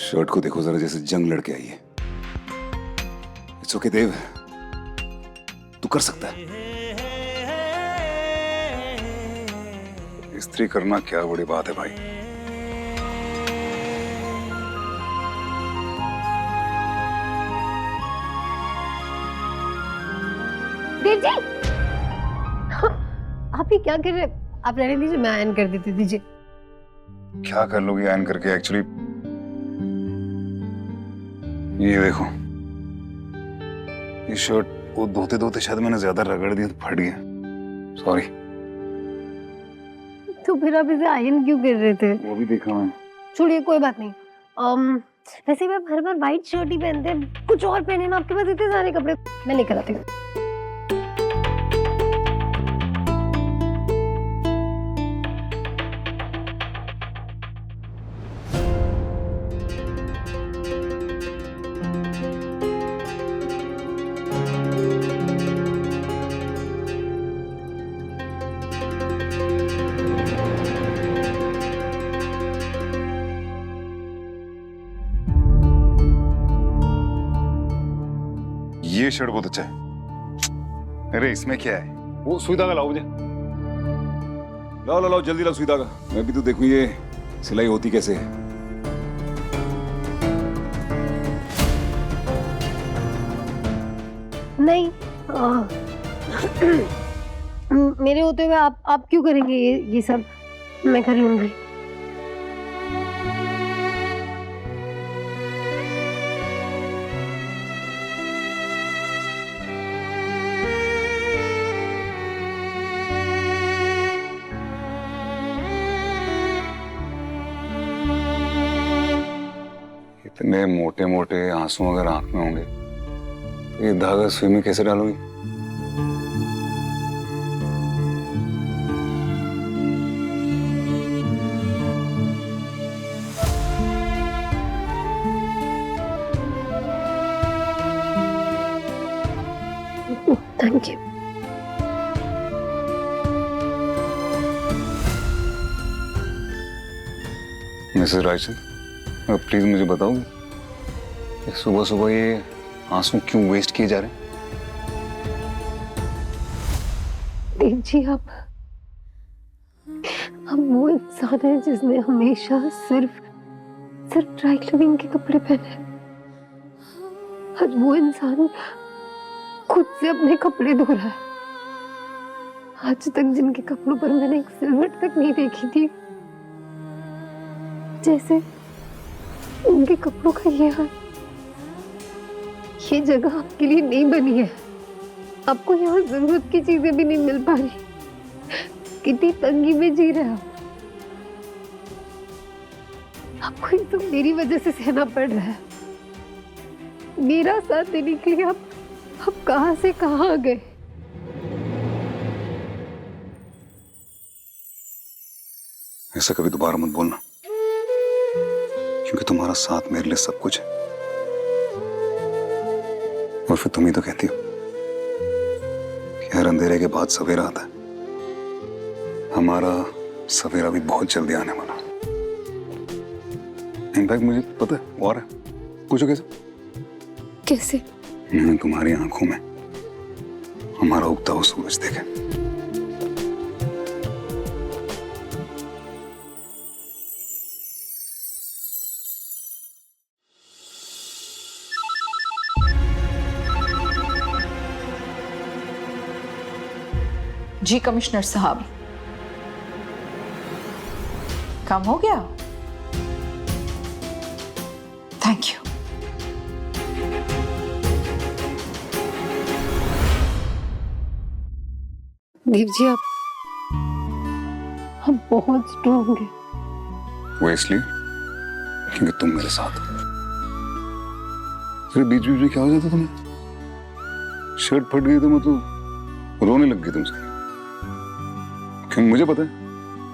Shirt को देखो जरा, जैसे जंग लड़के आई है। इट्स ओके देव, तू कर सकता है। इस्त्री करना क्या बड़ी बात है भाई। देव जी, आप ये क्या कर रहे हैं? आप रहने दीजिए, मैं आयन कर देती। दीजिए। क्या कर लोगी आयन करके? एक्चुअली ये देखो, ये शर्ट वो धोते धोते शायद मैंने ज्यादा रगड़ दिया तो फट गया। सॉरी। तो फिर आप इसे आयन क्यों कर रहे थे? वो भी देखा मैंने। छोड़िए, कोई बात नहीं। वैसे भी आप हर बार व्हाइट शर्ट ही पहनते हैं, कुछ और पहने ना। आपके पास इतने सारे कपड़े, मैं लेकर आती हूँ। ये शर्ट बहुत अच्छा है। अरे इसमें क्या है? वो सुई धागा लाओ मुझे। लाओ लाओ लाओ, जल्दी लाओ सुई धागा। मैं भी तो देखूं ये सिलाई होती कैसे है। नहीं, मेरे होते हुए आप क्यों करेंगे ये सब? मैं कर लूंगी। इतने मोटे मोटे आंसू अगर आंख में होंगे तो ये धागा सुई में कैसे डालोगी? Thank you. Mrs Raichand, please मुझे बताओगे सुबह सुबह ये आंसू क्यों वेस्ट किए जा रहे हैं? देव जी, आप वो इंसान है जिसने हमेशा सिर्फ ड्राई क्लीनिंग के कपड़े पहने। आज वो इंसान खुद से अपने कपड़े धो रहा है। आज तक जिनके कपड़ों पर मैंने एक सिलवट तक नहीं देखी थी, जैसे उनके कपड़ों का ये हाल। ये जगह आपके लिए नहीं बनी है। आपको यहाँ जरूरत की चीजें भी नहीं मिल पा रही। कितनी तंगी में जी रहे हैं आपको ये सब मेरी वजह से सहना पड़ रहा है। मेरा साथ देने के लिए आप कहां से कहां आ गए? ऐसा कभी दोबारा मत बोलना, क्योंकि तुम्हारा साथ मेरे लिए सब कुछ है। और फिर तुम ही तो कहती हो कि हर अंधेरे के बाद सवेरा आता है। हमारा सवेरा भी बहुत जल्दी आने वाला। इनफैक्ट मुझे पता है और है। पूछो कैसे? कैसे? मैंने तुम्हारी आंखों में हमारा उगता हुआ सूरज देखा। जी कमिश्नर साहब, काम हो गया? Thank you. देव जी, हम बहुत स्ट्रॉन्ग हैं। वो इसलिए क्योंकि तुम मेरे साथ हो। फिर बीच बीच में क्या हो जाता तुम्हें? शर्ट फट गई तो मैं तो रोने लग गई तुमसे। क्योंकि मुझे पता है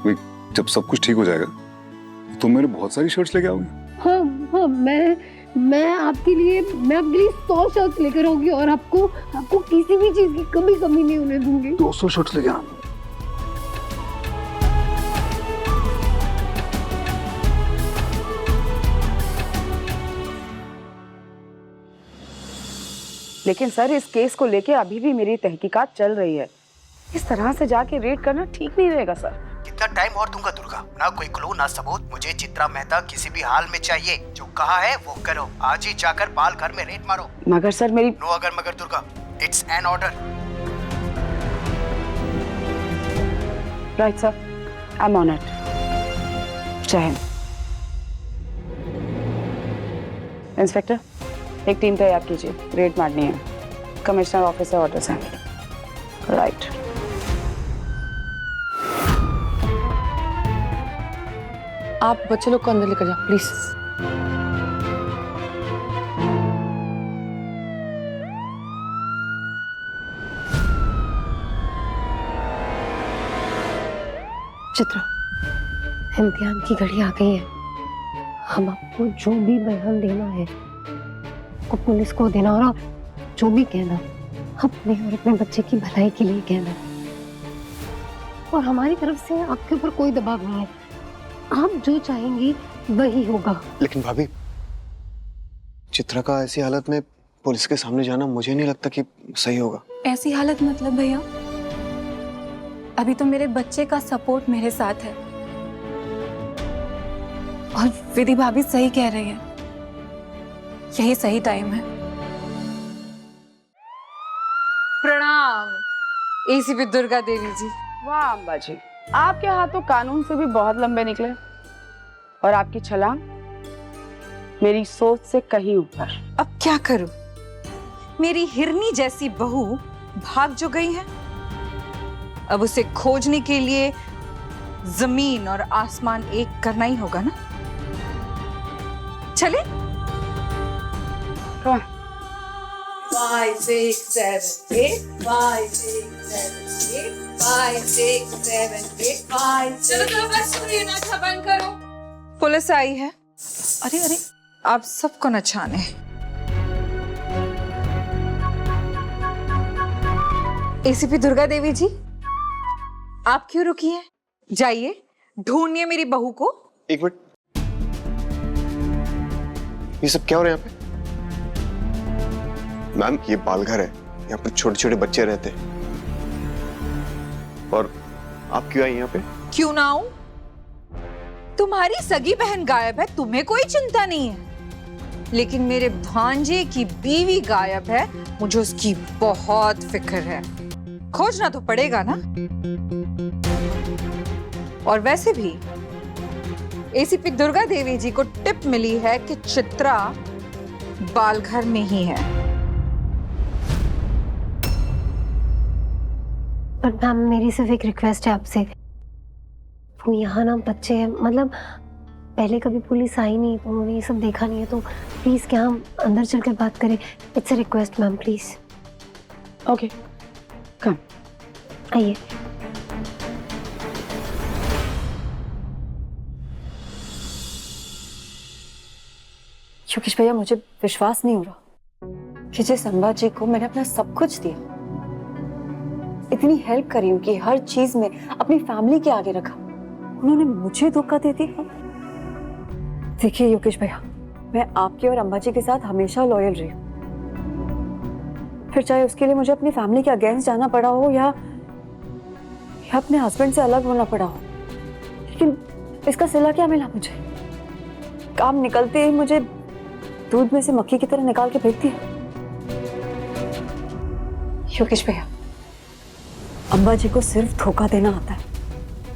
भाई, जब सब कुछ ठीक हो जाएगा तो तुम मेरे बहुत सारी शर्ट्स लेके आओगे। हाँ, मैं आपके लिए 100 शर्ट्स लेकर आऊंगी और आपको किसी भी चीज की कमी नहीं होने दूंगी। 200 शर्ट्स लेके आना। लेकिन सर इस केस को लेके अभी भी मेरी तहकीकात चल रही है। इस तरह से जाके रेड करना ठीक नहीं रहेगा सर। कितना टाइम और दूंगा दुर्गा? ना कोई क्लू ना सबूत, मुझे चित्रा मेहता किसी भी हाल में चाहिए। जो कहा है वो करो, आज ही जाकर बाल घर में रेड मारो। मगर सर मेरी नो अगर मगर Durga, it's an order. Right sir, I am on it. जय हिंद। इंस्पेक्टर, एक टीम तैयार कीजिए, रेड मारनी है। कमिश्नर ऑफिस से ऑर्डर्स हैं। राइट। आप बच्चे लोग को अंदर लेकर जाओ प्लीज। चित्रा, इम्तिहान की घड़ी आ गई है। हम आपको जो भी बयान देना है वो पुलिस को देना, और जो भी कहना अपने और अपने बच्चे की भलाई के लिए कहना। और हमारी तरफ से आपके ऊपर कोई दबाव नहीं है। आप जो चाहेंगी वही होगा। लेकिन भाभी, चित्रा का ऐसी हालत में पुलिस के सामने जाना मुझे नहीं लगता कि सही होगा। ऐसी हालत मतलब भैया, अभी तो मेरे बच्चे का सपोर्ट मेरे साथ है और विधि भाभी सही कह रही है, यही सही टाइम है। प्रणाम एसीपी दुर्गा देवी जी। वाह अम्बा जी, आपके हाथ तो कानून से भी बहुत लंबे निकले और आपकी छलांग मेरी सोच से कहीं ऊपर। अब क्या करूं? मेरी हिरनी जैसी बहू भाग जो गई है, अब उसे खोजने के लिए जमीन और आसमान एक करना ही होगा ना। चले? 5 6 7 8 5 6 7 8 5 6 7 8 5। चलो चलो बस ये नाचा बंद करो। पुलिस आई है। अरे अरे, आप सबको न छाने। एसीपी दुर्गा देवी जी, आप क्यों रुकी हैं? जाइए ढूंढिए मेरी बहू को। एक मिनट, ये सब क्या हो रहा है यहाँ पे? मैम, ये बालघर है, यहाँ पर छोटे छोटे बच्चे रहते हैं। और आप क्यों आई यहाँ पे? क्यों ना आऊं? तुम्हारी सगी बहन गायब है, तुम्हें कोई चिंता नहीं है, लेकिन मेरे भांजे की बीवी गायब है, मुझे उसकी बहुत फिक्र है। खोजना तो पड़ेगा ना। और वैसे भी एसीपी दुर्गा देवी जी को टिप मिली है कि चित्रा बालघर में ही है। पर मैम, मेरी सिर्फ एक रिक्वेस्ट है आपसे। वो यहाँ ना बच्चे हैं, मतलब पहले कभी पुलिस आई नहीं तो उन्होंने ये सब देखा नहीं है, तो प्लीज क्या हम अंदर चलकर बात करें? It's a request ma'am, please. Okay, come आइए। योगेश भैया, मुझे विश्वास नहीं हो रहा कि जिस अम्बा जी को मैंने अपना सब कुछ दिया, इतनी हेल्प करी, उनकी हर चीज में अपनी फैमिली के आगे रखा, उन्होंने मुझे धोखा दे दिया। देखिए योगेश भैया, मैं आपके और अम्बा जी के साथ हमेशा लॉयल रही हूँ, फिर चाहे उसके लिए मुझे अपनी फैमिली के अगेंस्ट जाना पड़ा हो या अपने हस्बैंड से अलग होना पड़ा हो, लेकिन इसका सिला क्या मिला मुझे? काम निकलते ही मुझे दूध में से मक्खी की तरह निकाल के फेंक दिया। योगेश भैया, अम्बा जी को सिर्फ धोखा देना आता है।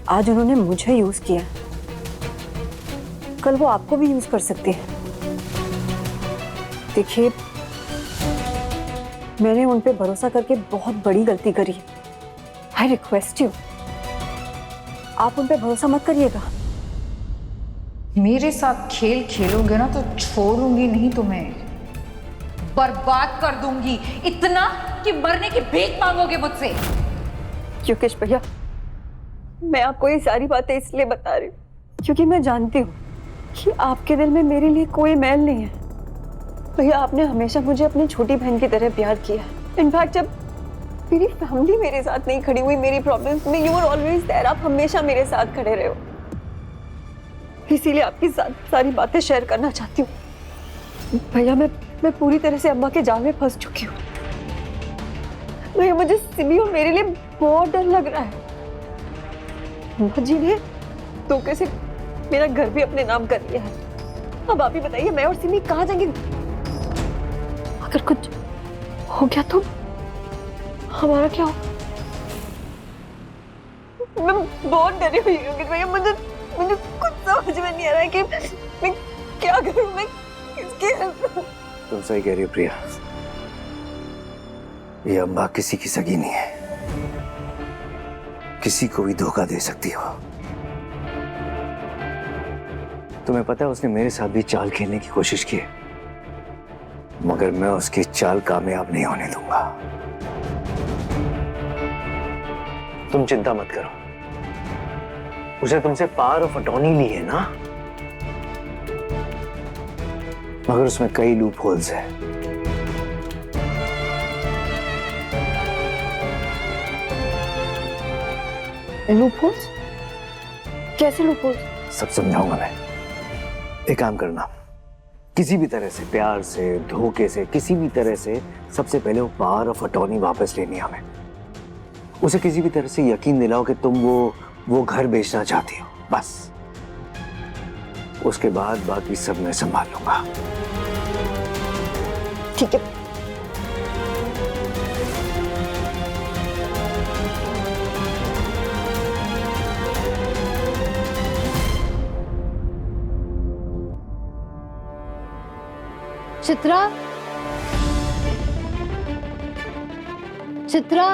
आज उन्होंने मुझे यूज किया, कल वो आपको भी यूज कर सकती है। देखिए, मैंने उन पे भरोसा करके बहुत बड़ी गलती करी है। आई रिक्वेस्ट यू, आप उन पे भरोसा मत करिएगा। मेरे साथ खेल खेलोगे ना तो छोड़ूंगी नहीं तुम्हें, बर्बाद कर दूंगी, इतना कि मरने की भीख मांगोगे मुझसे। योगेश भैया, मैं आपको ये सारी बातें इसलिए बता रही हूँ क्योंकि मैं जानती हूँ कि आपके दिल में मेरे लिए कोई मैल नहीं है। भैया, आपने हमेशा मुझे अपनी छोटी बहन की तरह प्यार किया। इनफैक्ट जब मेरी फैमिली मेरे साथ नहीं खड़ी हुई मेरी प्रॉब्लम्स में, यू आर ऑलवेज देयर, आप हमेशा मेरे साथ खड़े रहे हो। इसीलिए आपकी सारी बातें शेयर करना चाहती हूँ। भैया, मैं पूरी तरह से अम्मा के जाल में फंस चुकी हूँ। भैया मुझे सिमी और मेरे लिए बहुत डर लग रहा है। माँ जी ने धोखे से मेरा घर भी अपने नाम कर लिया है। अब आप ही बताइए, मैं और सिमी कहाँ जाएंगे? अगर कुछ हो गया तो हमारा क्या हो? मैं बहुत डरी हुई हूँ भैया, मुझे कुछ समझ में नहीं आ रहा है कि मैं क्या करूँ, मैं किसके। तुम सही कह रही हो प्रिया, ये अम्मा किसी की सगी नहीं है, किसी को भी धोखा दे सकती हो। तुम्हें पता है उसने मेरे साथ भी चाल खेलने की कोशिश की है, मगर मैं उसकी चाल कामयाब नहीं होने दूंगा। तुम चिंता मत करो, उसने तुमसे पावर ऑफ अटॉर्नी ली है ना, मगर उसमें कई लूप होल्स है। Loop holes? कैसे लूप होल्स? सब समझाऊंगा मैं। एक काम करना, किसी भी तरह से, प्यार से, धोखे से, किसी भी तरह से, सबसे पहले वो पावर ऑफ अटॉर्नी वापस लेनी है हमें। उसे किसी भी तरह से यकीन दिलाओ कि तुम वो घर बेचना चाहती हो, बस। उसके बाद बाकी सब मैं संभाल लूंगा। ठीक है। चित्रा, चित्रा,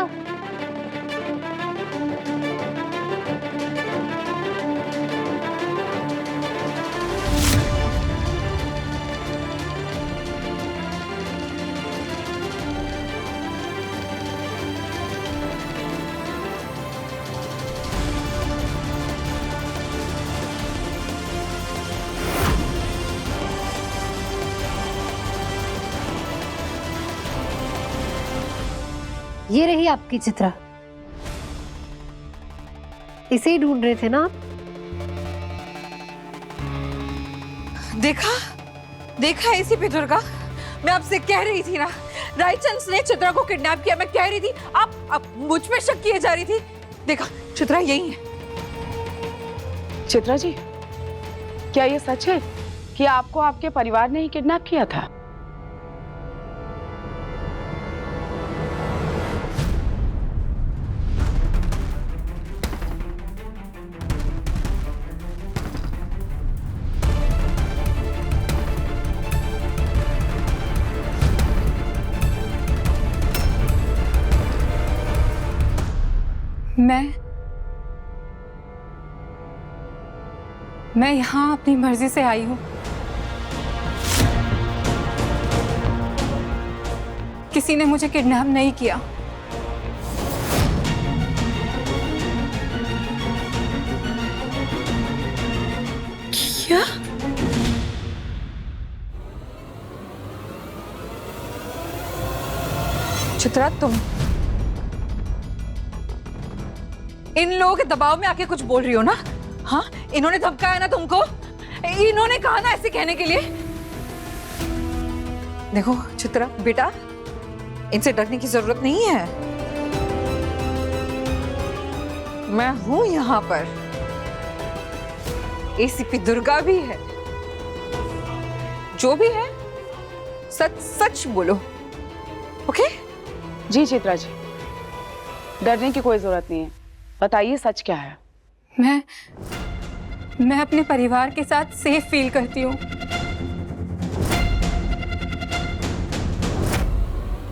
ये रही आपकी चित्रा। इसे ही ढूंढ रहे थे ना आप? देखा देखा एसीपी दुर्गा, मैं आपसे कह रही थी ना, रायचंद ने चित्रा को किडनैप किया। मैं कह रही थी, आप मुझ पे शक किए जा रही थी। देखा, चित्रा यही है। चित्रा जी, क्या ये सच है कि आपको आपके परिवार ने ही किडनैप किया था? मैं यहाँ अपनी मर्जी से आई हूँ। किसी ने मुझे किडनैप नहीं किया। क्या? चित्रा, तुम इन लोगों के दबाव में आके कुछ बोल रही हो ना? हाँ, इन्होंने धमकाया ना तुमको? इन्होंने कहा ना ऐसे कहने के लिए? देखो चित्रा बेटा, इनसे डरने की जरूरत नहीं है। मैं हूं यहां पर। एसीपी दुर्गा भी है। जो भी है सच सच बोलो, ओके? जी चित्रा जी, डरने की कोई जरूरत नहीं है। बताइए सच क्या है? मैं अपने परिवार के साथ सेफ फील करती हूँ,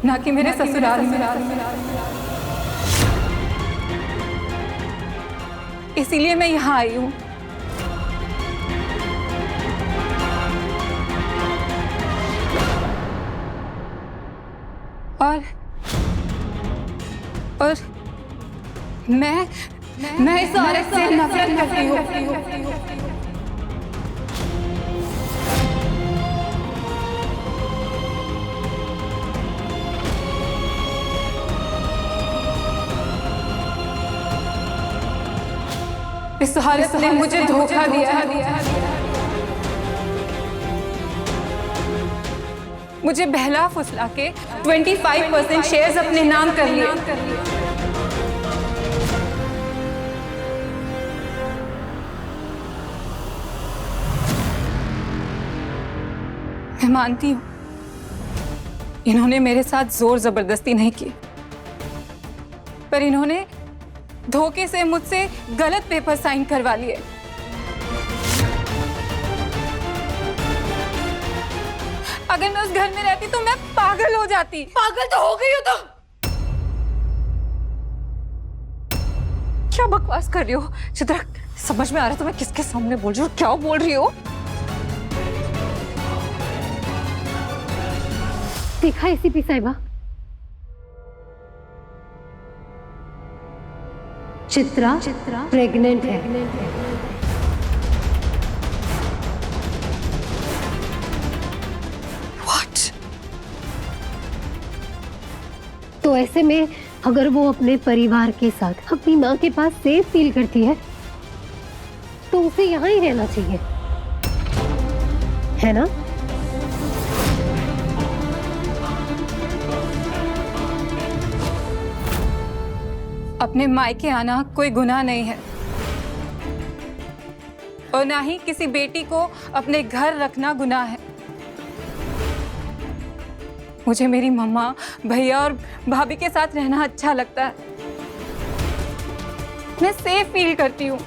ना कि मेरे ससुराल में। इसीलिए मैं यहाँ आई हूँ। और मैं इस औरत से नफरत करती हूँ। इस औरत ने मुझे धोखा दिया। मुझे बहला फुसला के 25% शेयर्स अपने नाम कर लिए। मैं मानती हूं इन्होंने मेरे साथ जोर जबरदस्ती नहीं की, पर इन्होंने धोखे से मुझसे गलत पेपर साइन करवा लिए। अगर मैं उस घर में रहती तो मैं पागल हो जाती। पागल तो हो गई हो तुम। क्या बकवास कर रही हो चित्रा? समझ में आ रहा है तुम्हें किसके सामने बोल रही हो, क्या बोल रही हो? देखा एसीपी साहिबा, चित्रा प्रेग्नेंट है। What? तो ऐसे में अगर वो अपने परिवार के साथ अपनी माँ के पास सेफ फील करती है तो उसे यहाँ ही रहना चाहिए, है ना? अपने मायके आना कोई गुनाह नहीं है, और ना ही किसी बेटी को अपने घर रखना गुनाह है। मुझे मेरी मम्मा, भैया और भाभी के साथ रहना अच्छा लगता है। मैं सेफ फील करती हूँ।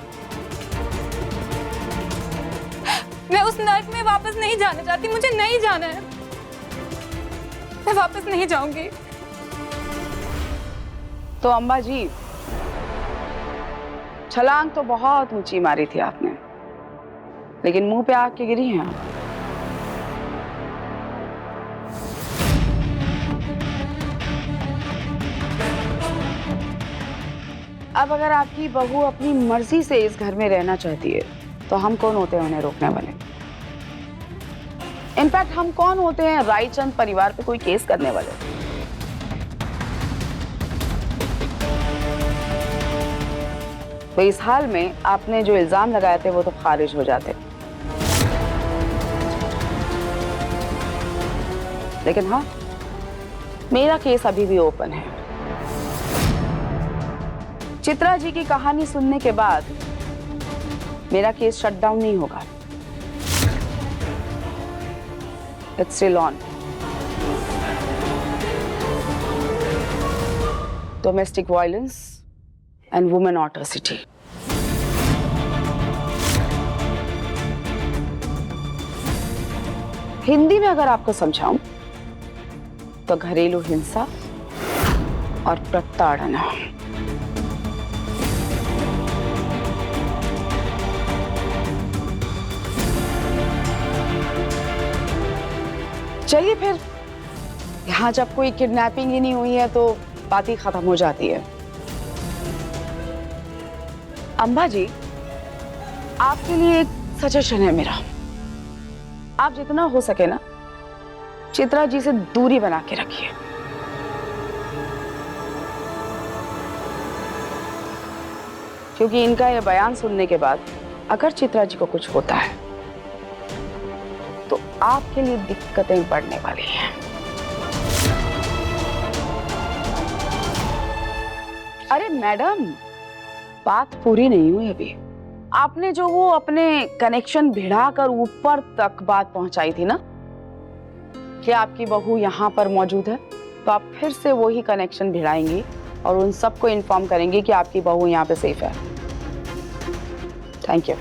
मैं उस नर्क में वापस नहीं जाना चाहती, मुझे नहीं जाना है। मैं वापस नहीं जाऊंगी। तो अम्बा जी, छलांग तो बहुत ऊंची मारी थी आपने, लेकिन मुंह पे आके गिरी हैं आप। अब अगर आपकी बहू अपनी मर्जी से इस घर में रहना चाहती है तो हम कौन होते हैं उन्हें रोकने वाले? इनफैक्ट हम कौन होते हैं रायचंद परिवार पे कोई केस करने वाले? तो इस हाल में आपने जो इल्जाम लगाए थे वो तो खारिज हो जाते, लेकिन हाँ, मेरा केस अभी भी ओपन है। चित्रा जी की कहानी सुनने के बाद मेरा केस शट डाउन नहीं होगा। It's still on. Domestic violence and women atrocity. Hindi में अगर आपको समझाऊं तो घरेलू हिंसा और प्रताड़ना। चलिए फिर, यहां जब कोई किडनैपिंग ही नहीं हुई है तो बात ही खत्म हो जाती है। अम्बा जी, आपके लिए एक सजेशन है मेरा। आप जितना हो सके ना, चित्रा जी से दूरी बना के रखिए। क्योंकि इनका यह बयान सुनने के बाद अगर चित्रा जी को कुछ होता है तो आपके लिए दिक्कतें बढ़ने वाली हैं। अरे मैडम, बात पूरी नहीं हुई अभी। आपने जो वो अपने कनेक्शन भिड़ाकर ऊपर तक बात पहुंचाई थी ना कि आपकी बहू यहाँ पर मौजूद है, तो आप फिर से वही कनेक्शन भिड़ाएंगी और उन सबको इन्फॉर्म करेंगी कि आपकी बहू यहाँ पे सेफ है। Thank you.